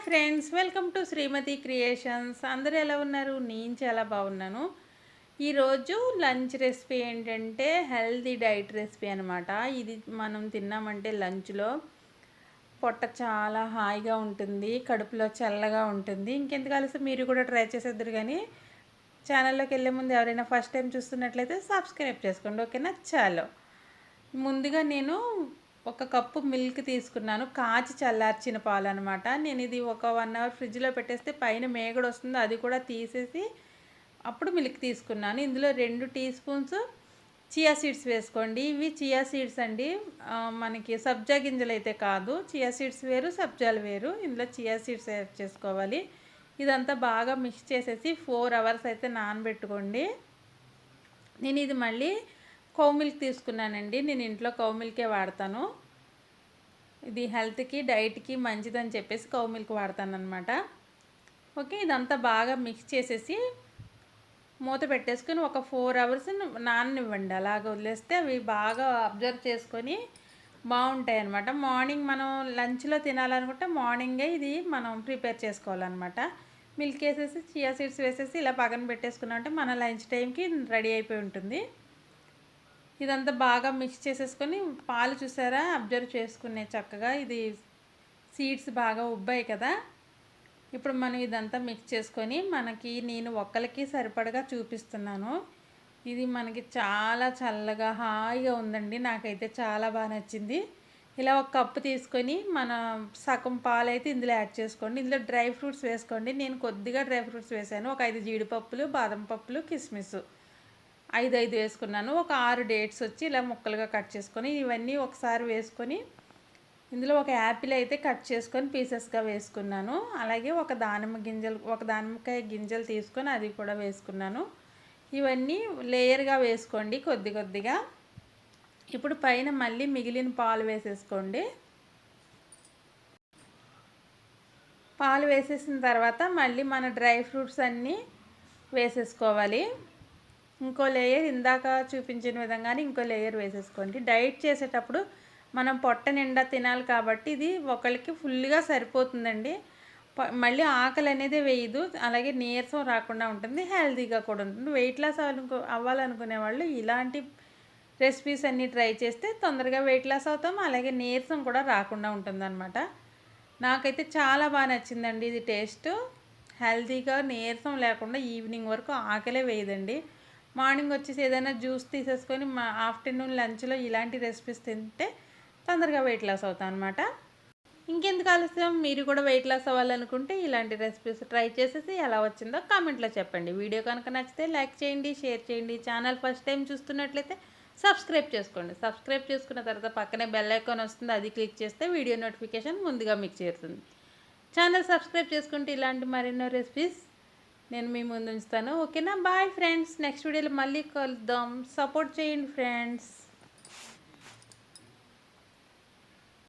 Friends, welcome to Srimathi creations. అందరూ ఎలా ఉన్నారు? నేను చాలా బాగున్నాను. ఈరోజు లంచ్ రెసిపీ ఏంటంటే హెల్తీ డైట్ రెసిపీ అనమాట. ఇది మనం తిన్నామంటే లంచ్లో పొట్ట చాలా హాయిగా ఉంటుంది, కడుపులో చల్లగా ఉంటుంది. ఇంకెందుకు ఆలస్యం, మీరు కూడా ట్రై చేసేద్దరు. కానీ ఛానల్లోకి వెళ్ళే ముందు ఎవరైనా ఫస్ట్ టైం చూస్తున్నట్లయితే సబ్స్క్రైబ్ చేసుకోండి, ఓకేనా? చాలు. ముందుగా నేను ఒక కప్పు మిల్క్ తీసుకున్నాను, కాచి చల్లార్చిన పాలు అనమాట. నేను ఇది ఒక 1 అవర్ ఫ్రిడ్జ్లో పెట్టేస్తే పైన మేగడ వస్తుంది, అది కూడా తీసేసి అప్పుడు మిల్క్ తీసుకున్నాను. ఇందులో 2 టీ స్పూన్స్ చియా సీడ్స్ వేసుకోండి. ఇవి చియా సీడ్స్ అండి, మనకి సబ్జా గింజలు అయితే కాదు. చియా సీడ్స్ వేరు, సబ్జాలు వేరు. ఇందులో చియా సీడ్స్ యాడ్ చేసుకోవాలి. ఇదంతా బాగా మిక్స్ చేసేసి 4 అవర్స్ అయితే నానబెట్టుకోండి. నేను ఇది మళ్ళీ కౌ మిల్క్ తీసుకున్నానండి. నేను ఇంట్లో కౌ మిల్కే వాడతాను. ఇది హెల్త్కి డైట్కి మంచిదని చెప్పేసి కౌ మిల్క్ వాడతాను అనమాట. ఓకే, ఇదంతా బాగా మిక్స్ చేసేసి మూత పెట్టేసుకొని ఒక 4 అవర్స్ నాననివ్వండి. అలాగ వదిలేస్తే అవి బాగా అబ్జర్వ్ చేసుకొని బాగుంటాయి అన్నమాట. మార్నింగ్ మనం లంచ్లో తినాలనుకుంటే మార్నింగే ఇది మనం ప్రిపేర్ చేసుకోవాలన్నమాట. మిల్క్ వేసేసి చియా సీడ్స్ వేసేసి ఇలా పక్కన పెట్టేసుకున్నామంటే మన లంచ్ టైంకి రెడీ అయిపోయి ఉంటుంది. ఇదంతా బాగా మిక్స్ చేసేసుకొని పాలు చూసారా, అబ్జర్వ్ చేసుకునే చక్కగా ఇది సీడ్స్ బాగా ఉబ్బాయి కదా. ఇప్పుడు మనం ఇదంతా మిక్స్ చేసుకొని నేను ఒక్కరికి సరిపడగా చూపిస్తున్నాను. ఇది మనకి చాలా చల్లగా హాయిగా ఉందండి. నాకైతే చాలా బాగా నచ్చింది. ఇలా ఒక కప్పు తీసుకొని మన సగం పాలు అయితే ఇందులో యాడ్ చేసుకోండి. ఇందులో డ్రై ఫ్రూట్స్ వేసుకోండి. నేను కొద్దిగా డ్రై ఫ్రూట్స్ వేసాను. ఒక 5 జీడిపప్పులు, బాదం పప్పులు, కిస్మిస్ 5 వేసుకున్నాను. ఒక 6 డేట్స్ వచ్చి ఇలా ముక్కలుగా కట్ చేసుకొని ఇవన్నీ ఒకసారి వేసుకొని ఇందులో ఒక యాపిల్ అయితే కట్ చేసుకొని పీసెస్గా వేసుకున్నాను. అలాగే ఒక దానిమ్మకాయ గింజలు తీసుకొని అది కూడా వేసుకున్నాను. ఇవన్నీ లేయర్గా వేసుకోండి కొద్ది కొద్దిగా. ఇప్పుడు పైన మళ్ళీ మిగిలిన పాలు వేసేసుకోండి. పాలు వేసేసిన తర్వాత మళ్ళీ మన డ్రై ఫ్రూట్స్ అన్నీ వేసేసుకోవాలి. ఇంకో లేయర్ ఇందాక చూపించిన విధంగానే ఇంకో లేయర్ వేసేసుకోండి. డైట్ చేసేటప్పుడు మనం పొట్ట నిండా తినాలి కాబట్టి ఇది ఒకరికి ఫుల్గా సరిపోతుందండి. మళ్ళీ ఆకలి అనేది వేయదు, అలాగే నీరసం రాకుండా ఉంటుంది, హెల్తీగా కూడా ఉంటుంది. వెయిట్ లాస్ అవ్వాలనుకునే వాళ్ళు ఇలాంటి రెసిపీస్ అన్నీ ట్రై చేస్తే తొందరగా వెయిట్ లాస్ అవుతాం, అలాగే నీరసం కూడా రాకుండా ఉంటుందన్నమాట. నాకైతే చాలా బాగా నచ్చిందండి. ఇది టేస్ట్ హెల్తీగా, నీరసం లేకుండా ఈవినింగ్ వరకు ఆకలే వేయదండి. మార్నింగ్ వచ్చేసి ఏదైనా జ్యూస్ తీసేసుకొని ఆఫ్టర్నూన్ లంచ్లో ఇలాంటి రెసిపీస్ తింటే తొందరగా వెయిట్ లాస్ అవుతాం అనమాట. ఇంకెందుకు ఆలస్యం, మీరు కూడా వెయిట్ లాస్ అవ్వాలనుకుంటే ఇలాంటి రెసిపీస్ ట్రై చేసేసి ఎలా వచ్చిందో కామెంట్లో చెప్పండి. వీడియో కనుక నచ్చితే లైక్ చేయండి, షేర్ చేయండి. ఛానల్ ఫస్ట్ టైం చూస్తున్నట్లయితే సబ్స్క్రైబ్ చేసుకోండి. సబ్స్క్రైబ్ చేసుకున్న తర్వాత పక్కనే బెల్ ఐకాన్ వస్తుంది, అది క్లిక్ చేస్తే వీడియో నోటిఫికేషన్ ముందుగా మీకు చేరుతుంది. ఛానల్ సబ్స్క్రైబ్ చేసుకుంటే ఇలాంటి మరెన్నో రెసిపీస్ నేను మీ ముందు ఉంచుతాను, ఓకేనా? బాయ్ ఫ్రెండ్స్, నెక్స్ట్ వీడియోలో మళ్ళీ కలుద్దాం. సపోర్ట్ చేయండి ఫ్రెండ్స్.